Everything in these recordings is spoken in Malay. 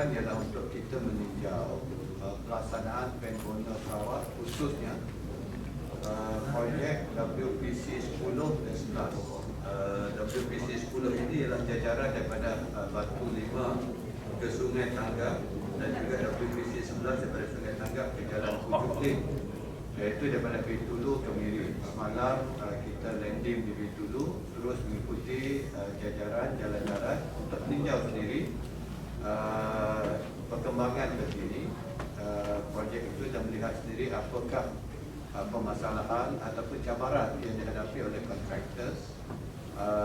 cabaran ialah untuk kita meninjau pelaksanaan Pembangunan Sarawak, khususnya projek WPC 10 dan 11. WPC 10 ini ialah jajaran daripada Batu Lima ke Sungai Tanggap, dan juga WPC 11 daripada Sungai Tanggap ke Jalan Pujuk, iaitu daripada Betulu ke Miri. Semalam kita landing di Betulu, terus mengikuti jajaran jalan darat untuk meninjau sendiri perkembangan terkini projek itu, dan melihat sendiri apakah permasalahan ataupun cabaran yang dihadapi oleh kontraktor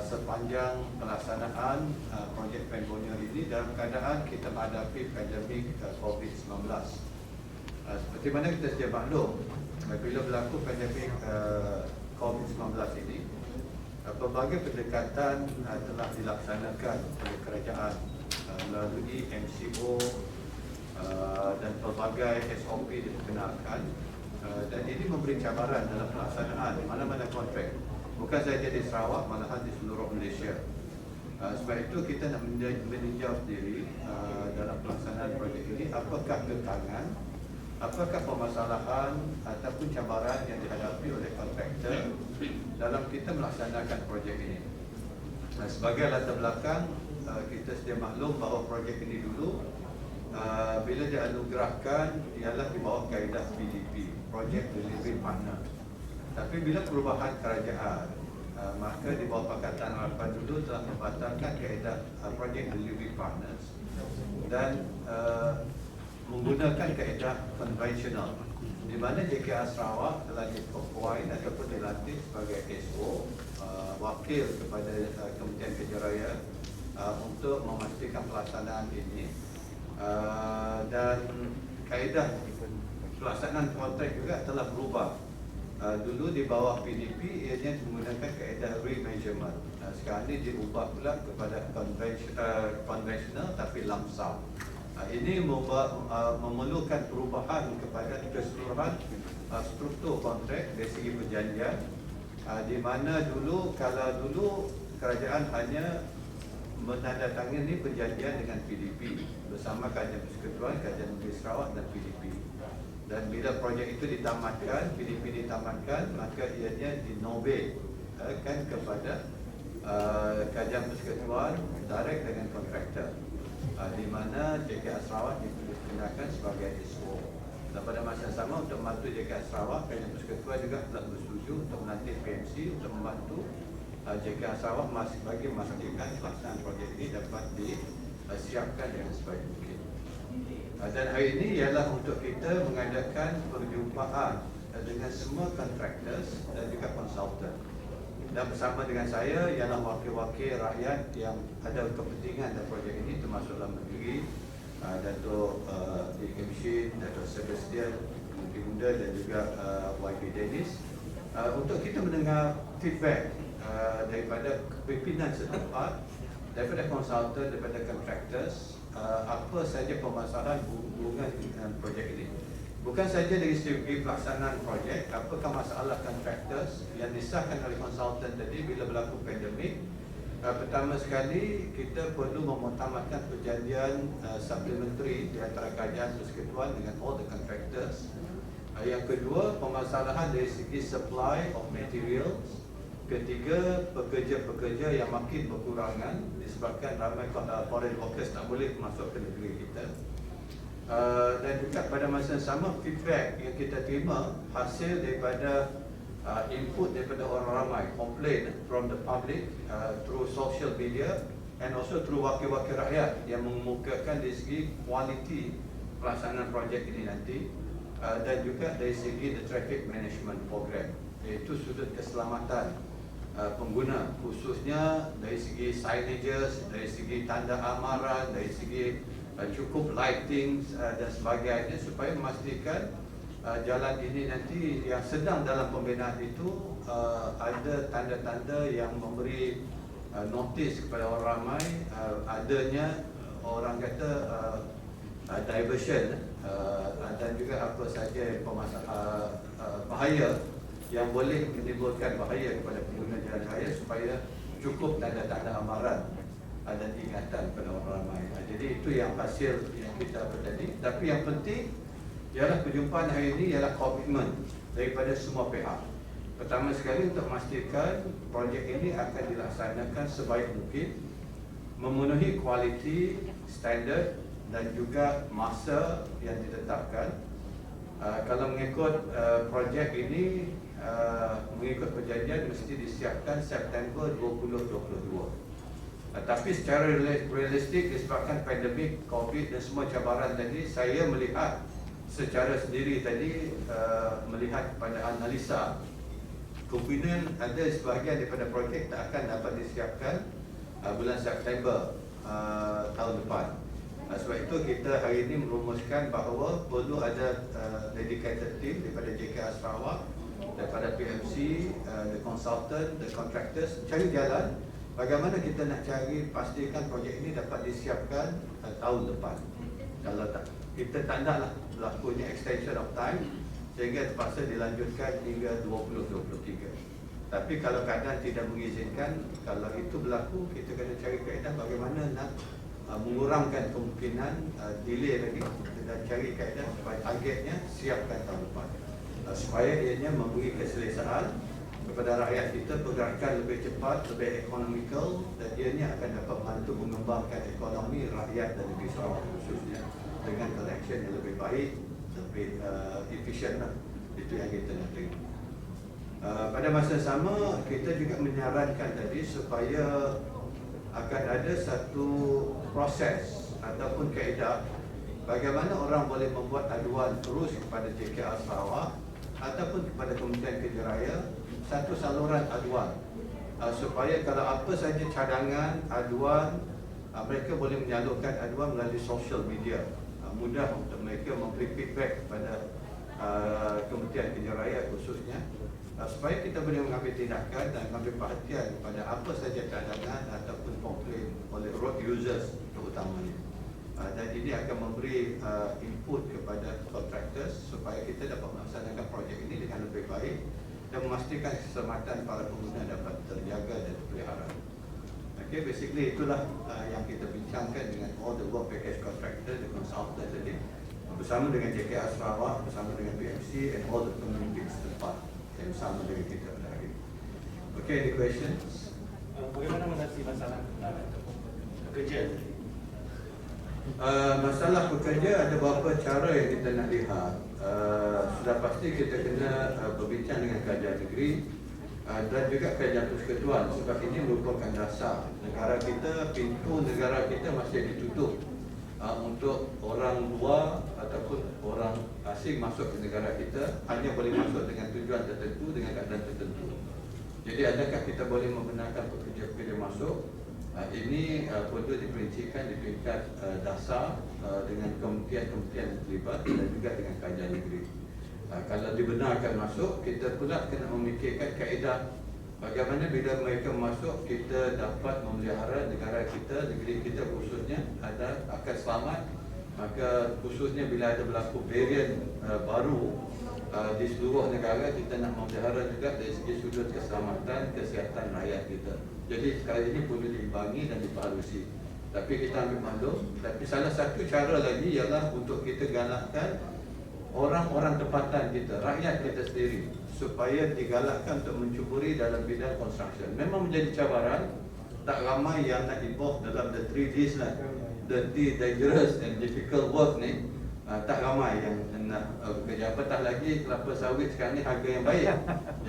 sepanjang pelaksanaan projek Pembangunan ini dalam keadaan kita menghadapi pandemik COVID-19. Seperti mana kita sedia maklum, bila berlaku pandemik COVID-19 ini, pelbagai pendekatan telah dilaksanakan oleh kerajaan melalui MCO dan pelbagai SOP diperkenalkan, dan ini memberi cabaran dalam pelaksanaan mana-mana kontrak, bukan sahaja di Sarawak, malahan di seluruh Malaysia. Sebab itu kita nak meninjau sendiri dalam pelaksanaan projek ini, apakah gekangan, apakah permasalahan ataupun cabaran yang dihadapi oleh kontraktor dalam kita melaksanakan projek ini. Sebagai latar belakang, kita sedia maklum bahawa projek ini dulu bila dianugerahkan ialah di bawah kaedah PDP, Project Delivery Partner. Tapi bila perubahan kerajaan, maka di bawah Pakatan Harapan dulu telah membatalkan kaedah Project Delivery Partners dan menggunakan kaedah konvensional, di mana JKR Sarawak telah diappoint ataupun dilantik sebagai SO, wakil kepada Kementerian Kejaraya untuk memastikan pelaksanaan ini, dan kaedah pelaksanaan kontrak juga telah berubah. Dulu di bawah PDP ianya menggunakan kaedah remeasurement, sekarang ini diubah pula kepada konvensional tapi lump sum. Ini memerlukan perubahan kepada keseluruhan struktur kontrak dari segi perjanjian, di mana kalau dulu kerajaan hanya menandatangani perjanjian dengan PDP bersama Kerajaan Persekutuan, Kerajaan Negeri Sarawak dan PDP. Dan bila projek itu ditamatkan, PDP ditamatkan, maka ianya dinovate kepada Kerajaan Persekutuan direct dengan kontraktor, di mana JKR Sarawak digunakan sebagai SO. Dan pada masa yang sama, untuk membantu JKR Sarawak, Kerajaan Persekutuan juga telah bersetuju untuk melantik PMC untuk membantu JKR Sarawak bagi memastikan pelaksanaan projek ini dapat disiapkan dengan sebaik mungkin. Dan hari ini ialah untuk kita mengadakan perjumpaan dengan semua contractors dan juga konsultan. Dan bersama dengan saya ialah wakil-wakil rakyat yang ada kepentingan dalam projek ini, termasuk dalam negeri, Dato' D.K. Mishin, Dato' Sebastian Menteri Muda, dan juga YB Dennis, untuk kita mendengar feedback daripada pimpinan setempat, daripada konsultan, daripada contractors, apa saja permasalahan hubungan dengan projek ini. Bukan saja dari segi pelaksanaan projek, apakah masalah contractors yang disahkan oleh konsultan tadi bila berlaku pandemik. Pertama sekali, kita perlu memutamatkan perjanjian supplementary di antara Kerajaan Persekutuan dengan all the contractors. Yang kedua, permasalahan dari segi supply of materials. Ketiga, pekerja-pekerja yang makin berkurangan disebabkan ramai foreign workers tak boleh masuk ke negeri kita. Dan juga pada masa yang sama, feedback yang kita terima hasil daripada input daripada orang ramai, complain from the public through social media and also through wakil-wakil rakyat yang mengemukakan dari segi kualiti pelaksanaan projek ini nanti, dan juga dari segi the traffic management program, iaitu sudut keselamatan pengguna, khususnya dari segi signages, dari segi tanda amaran, dari segi cukup lighting dan sebagainya, supaya memastikan jalan ini nanti yang sedang dalam pembinaan itu ada tanda-tanda yang memberi notis kepada orang ramai adanya, orang kata, diversion, dan juga apa saja bahaya yang boleh menimbulkan bahaya kepada pengguna jalan raya, supaya cukup tanda-tanda amaran dan ingatan pada orang ramai. Jadi itu yang hasil yang kita tadi. Tapi yang penting ialah perjumpaan hari ini ialah komitmen daripada semua pihak. Pertama sekali untuk memastikan projek ini akan dilaksanakan sebaik mungkin, memenuhi kualiti, standard dan juga masa yang ditetapkan. Kalau mengikut projek ini, mengikut perjanjian mesti disiapkan September 2022. Tapi secara realistik disebabkan pandemik, COVID dan semua cabaran tadi, saya melihat secara sendiri tadi, melihat pada analisa, kemungkinan ada sebahagian daripada projek tak akan dapat disiapkan bulan September tahun depan. Sebab itu kita hari ini merumuskan bahawa perlu ada dedicated team daripada JKR Sarawak, daripada PMC, the consultant, the contractors, cari jalan bagaimana kita nak cari pastikan projek ini dapat disiapkan tahun depan. Kalau tak, kita tak naklah berlakunya extension of time sehingga terpaksa dilanjutkan hingga 2023. Tapi kalau keadaan tidak mengizinkan, kalau itu berlaku, kita kena cari kaedah bagaimana nak mengurangkan kemungkinan delay lagi dan cari kaedah supaya targetnya siapkan tahun depan, supaya ianya memberi keselesaan kepada rakyat kita, pergerakan lebih cepat, lebih ekonomikal, dan ianya akan dapat membantu mengembangkan ekonomi rakyat dan negeri Sarawak khususnya dengan connection yang lebih baik, lebih efisien lah. Itu yang kita nak terima. Pada masa sama, kita juga menyarankan tadi supaya akan ada satu proses ataupun kaedah bagaimana orang boleh membuat aduan terus kepada JKR Sarawak ataupun kepada Kementerian Kerja Raya, satu saluran aduan, supaya kalau apa saja cadangan, aduan, mereka boleh menyalurkan aduan melalui social media. Mudah untuk mereka memberi feedback kepada Kementerian Kerja Raya khususnya, supaya kita boleh mengambil tindakan dan mengambil perhatian kepada apa saja cadangan ataupun komplain oleh road users terutamanya. Dan ini akan memberi input kepada contractors supaya kita dapat melaksanakan projek ini dengan lebih baik dan memastikan keselamatan para pengguna dapat terjaga dan terpelihara. Okay, basically itulah yang kita bincangkan dengan all the work package contractor, the consultant tadi, bersama dengan JKR Sarawak, bersama dengan PMC and all the community setempat yang bersama dengan kita pada hari ini. Okay, any questions? Bagaimana mengatasi masalah pekerja? Masalah pekerja ada beberapa cara yang kita nak lihat. Sudah pasti kita kena berbincang dengan kerajaan negeri dan juga kerajaan persekutuan, sebab ini merupakan dasar negara kita. Pintu negara kita masih ditutup untuk orang luar ataupun orang asing masuk ke negara kita, hanya boleh masuk dengan tujuan tertentu, dengan keadaan tertentu. Jadi adakah kita boleh membenarkan pekerja-pekerja masuk? Ini perlu diperincikan di peringkat dasar dengan kementerian-kementerian terlibat dan juga dengan kerajaan negeri. Kalau dibenarkan masuk, kita pula kena memikirkan kaedah bagaimana bila mereka masuk kita dapat memelihara negara kita, negeri kita khususnya akan selamat. Maka khususnya bila ada berlaku varian baru di seluruh negara, kita nak memelihara juga dari segi sudut keselamatan, kesihatan rakyat kita. Jadi sekali ini perlu diimbangi dan dipahalusi. Tapi kita ambil maklum. Tapi salah satu cara lagi ialah untuk kita galakkan orang-orang tempatan kita, rakyat kita sendiri, supaya digalakkan untuk mencuburi dalam bidang construction. Memang menjadi cabaran, tak ramai yang nak involve dalam the 3Ds lah, dirty, dangerous and difficult work ni. Tak ramai yang nak bekerja. Apatah lagi kelapa sawit sekarang ni harga yang baik.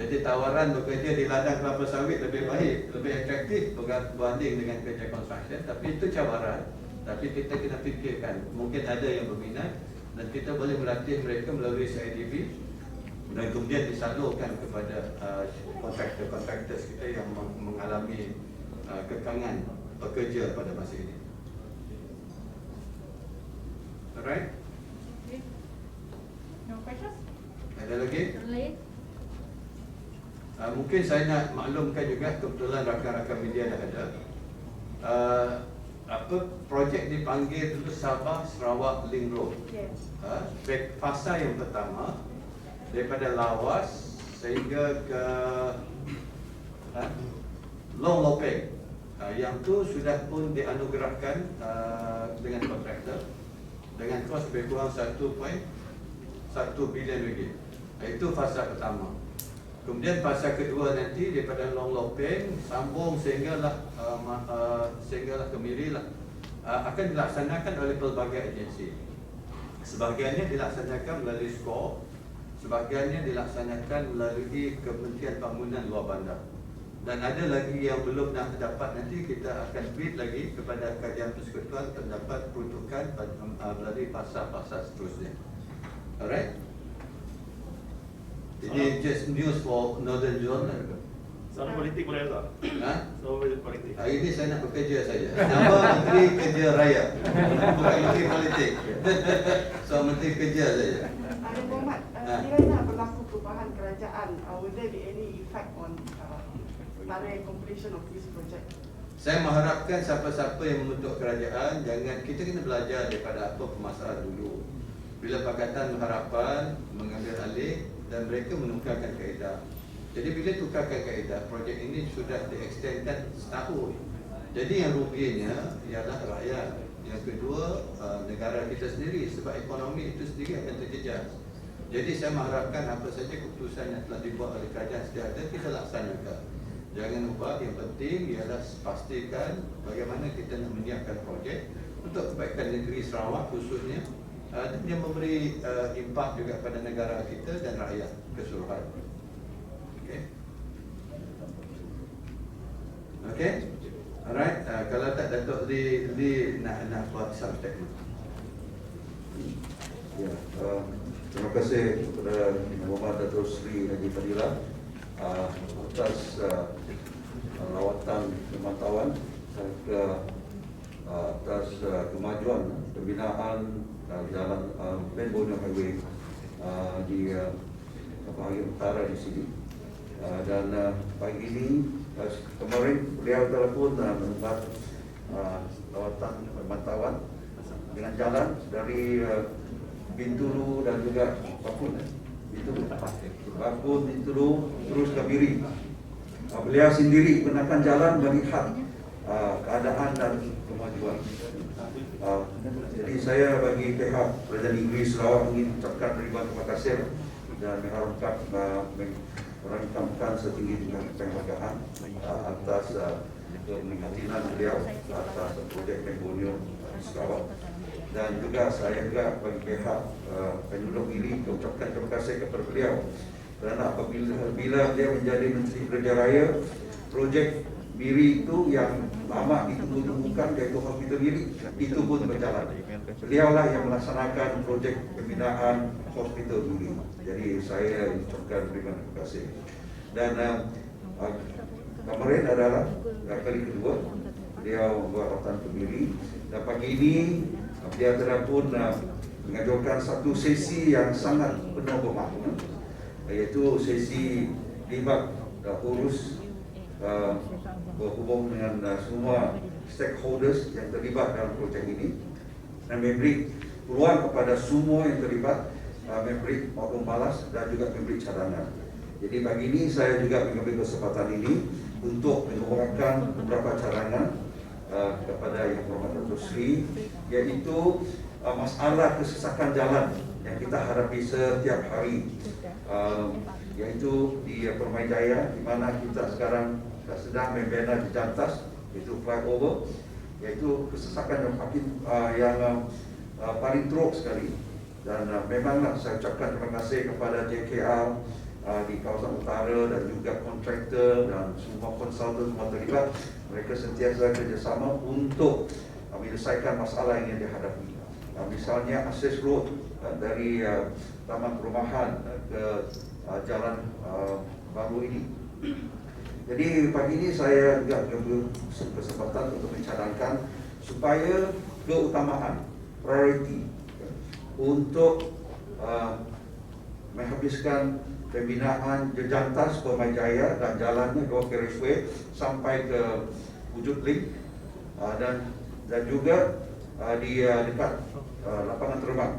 Jadi tawaran bekerja di ladang kelapa sawit lebih baik, lebih atraktif berbanding dengan kerja construction. Tapi itu cabaran. Tapi kita kena fikirkan, mungkin ada yang berminat dan kita boleh melatih mereka melalui CIDB dan kemudian disalurkan kepada kontraktor-kontraktor kita yang mengalami kekangan pekerja pada masa ini. Alright? No questions? Ada lagi? Lain? Mungkin saya nak maklumkan juga, kebetulan rakan-rakan media dah ada. Projek dipanggil dulu Sabah Sarawak Link Road. Yes. Fasa yang pertama daripada Lawas sehingga ke Long Lopeng. Yang tu sudah pun dianugerahkan dengan kontraktor dengan kos lebih kurang 1.1 bilion ringgit. Itu fasa pertama. Kemudian fasa kedua nanti daripada Long Lopeng sambung sehinggalah ke Miri lah, akan dilaksanakan oleh pelbagai agensi. Sebahagiannya dilaksanakan melalui SCORE, sebahagiannya dilaksanakan melalui Kementerian Bangunan Luar Bandar. Dan ada lagi yang belum nak dapat, nanti kita akan bid lagi kepada kajian persekutuan untuk dapat peruntukan melalui fasa-fasa seterusnya. Alright? Ini just news for Northern Zone lah. Soal politik boleh tak? Soal politik. Hari ini saya nak bekerja saja. Nama Menteri Kerja Raya, bukan Menteri Politik. So Menteri Kerja saja. Ahli Muhammad, kiranya berlaku perubahan kerajaan, will there be any effect on tarikh completion of this project? Saya mengharapkan siapa-siapa yang membentuk kerajaan, kita kena belajar daripada apa permasalahan dulu. Bila Pakatan Harapan mengambil alih dan mereka menukarkan kaedah. Jadi bila tukarkan kaedah, projek ini sudah diextendkan setahun. Jadi yang ruginya ialah rakyat. Yang kedua, negara kita sendiri, sebab ekonomi itu sendiri akan terjejas. Jadi saya mengharapkan apa saja keputusan yang telah dibuat oleh kerajaan sedia ada, kita laksanakan. Jangan lupa, yang penting ialah pastikan bagaimana kita nak menyiapkan projek untuk kebaikan negeri Sarawak khususnya, dan dia memberi impak juga pada negara kita dan rakyat keseluruhan. Okey, alright. Kalau tak Datuk Lee nak buat some statement. Ya, terima kasih kepada Muhammad Datuk Seri Haji Fadilah atas lawatan pemantauan ke atas kemajuan pembinaan jalan Plan Borneo Highway di bahagian utara di sini. Dan pagi ini kemarin beliau telah pun membuat lawatan pemantauan dengan jalan dari Bintulu dan juga Bakun, Bintulu terus ke Miri. Beliau sendiri gunakan jalan melihat keadaan dan kemajuan. Jadi saya bagi pihak Kerajaan Negeri Sarawak ingin ucapkan ribuan terima kasih dan mengharapkan setinggi-tinggi penghargaan atas keprihatinan beliau atas projek Plan Borneo Sarawak. Dan juga saya juga bagi pihak penduduk Miri mengucapkan terima kasih kepada beliau kerana apabila beliau menjadi Menteri Kerja Raya, projek Miri itu yang lama ditunggu-tunggukan, yaitu Hospital Miri, itu pun berjalan. Beliaulah yang melaksanakan projek pembinaan Hospital Miri. Jadi saya ucapkan terima kasih. Dan kemarin adalah kali kedua beliau membuat lawatan ke Miri. Dan pagi ini dia telah pun mengajukan satu sesi yang sangat penuh bermakna, iaitu sesi libat urus berhubung dengan semua stakeholders yang terlibat dalam projek ini dan memberi peluang kepada semua yang terlibat, memberi maklum balas dan juga memberi cadangan. Jadi pagi ini saya juga mengambil kesempatan ini untuk mengemukakan beberapa cadangan kepada Yang Berhormat Datuk Seri, iaitu masalah kesesakan jalan yang kita hadapi setiap hari, iaitu di Permai Jaya, di mana kita sekarang sedang membina di Jantas, iaitu flyover, iaitu kesesakan yang paling teruk sekali. Dan memanglah saya ucapkan terima kasih kepada JKR di kawasan utara dan juga kontraktor dan semua konsultan semua terlibat. Mereka sentiasa kerjasama untuk menyelesaikan masalah yang dihadapi. Misalnya akses road dari taman perumahan ke jalan baru ini. Jadi pagi ini saya juga mengambil kesempatan untuk mencadangkan supaya keutamaan, priority untuk menghabiskan pembinaan Jantas Permai Jaya dan jalannya Gold Carriageway sampai ke Wujud Link dan juga di dekat lapangan terbang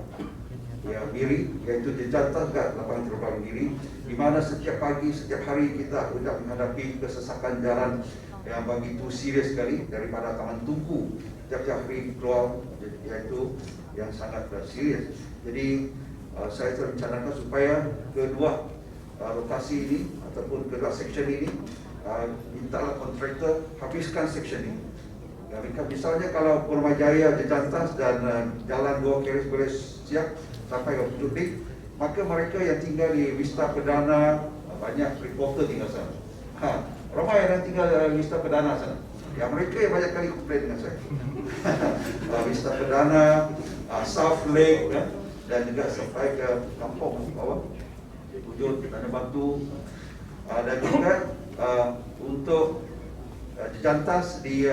Miri, iaitu di Jantas dekat lapangan terbang Miri, di mana setiap pagi, setiap hari kita sudah menghadapi kesesakan jalan yang begitu serius sekali daripada Taman Tunku tiap-tiap hari keluar, iaitu yang sangat serius. Jadi saya terencanakan supaya kedua lokasi ini ataupun kedua section ini mintalah kontraktor habiskan section ini. Misalnya kalau Putrajaya, Jejantas dan jalan 2 km boleh siap sampai ke Pujuk, maka mereka yang tinggal di Vista Perdana, banyak reporter tinggal sana. Ramai yang tinggal di Vista Perdana sana. Ya, mereka yang banyak kali komplain dengan saya. Vista Perdana, South Lake, dan juga sampai ke kampung bawah, Wujud, Tanah Batu, dan juga untuk Jejantas di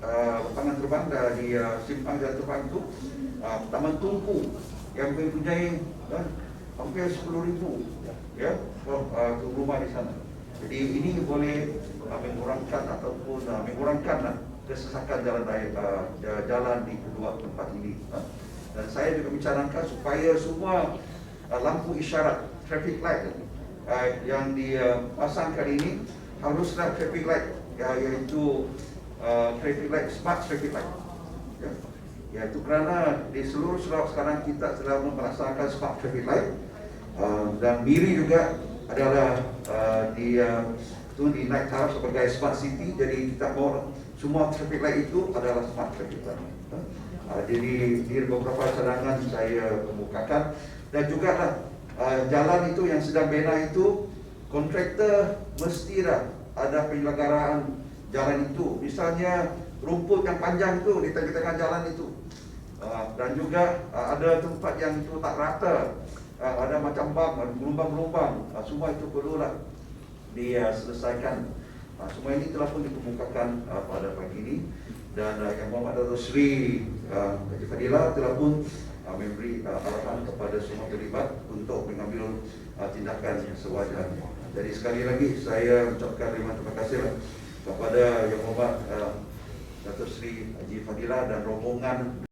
lapangan terbang di simpang jalan terbang itu, Taman Tunku yang mempunyai hampir 10,000 ya rumah di sana. Jadi ini boleh mengurangkan ataupun mengurangkan kesesakan jalan raya jalan di kedua tempat ini. Dan saya juga mencanangkan supaya semua lampu isyarat traffic light yang dipasangkan ini haruslah traffic light, iaitu traffic light, smart traffic light. Ya, itu kerana di seluruh Sarawak sekarang kita telah melaksanakan smart traffic light, dan Miri juga adalah dinaik taraf sebagai smart city. Jadi kita mau semua traffic light itu adalah smart traffic light. Jadi di beberapa cadangan saya kemukakan, dan juga jalan itu yang sedang bina itu kontraktor mesti ada penyelenggaraan jalan itu. Misalnya rumput yang panjang itu di tengah-tengah jalan itu, dan juga ada tempat yang itu tak rata, ada macam bang, ada gelombang-gelombang, semua itu perlulah diselesaikan. Semua ini telah pun dikemukakan pada pagi ini, dan Yang Berhormat Datuk Seri Haji Fadilah telah pun memberi arahan kepada semua terlibat untuk mengambil tindakan sewajarnya. Jadi sekali lagi saya ucapkan terima kasih kepada Yang Berhormat Datuk Seri Haji Fadilah dan rombongan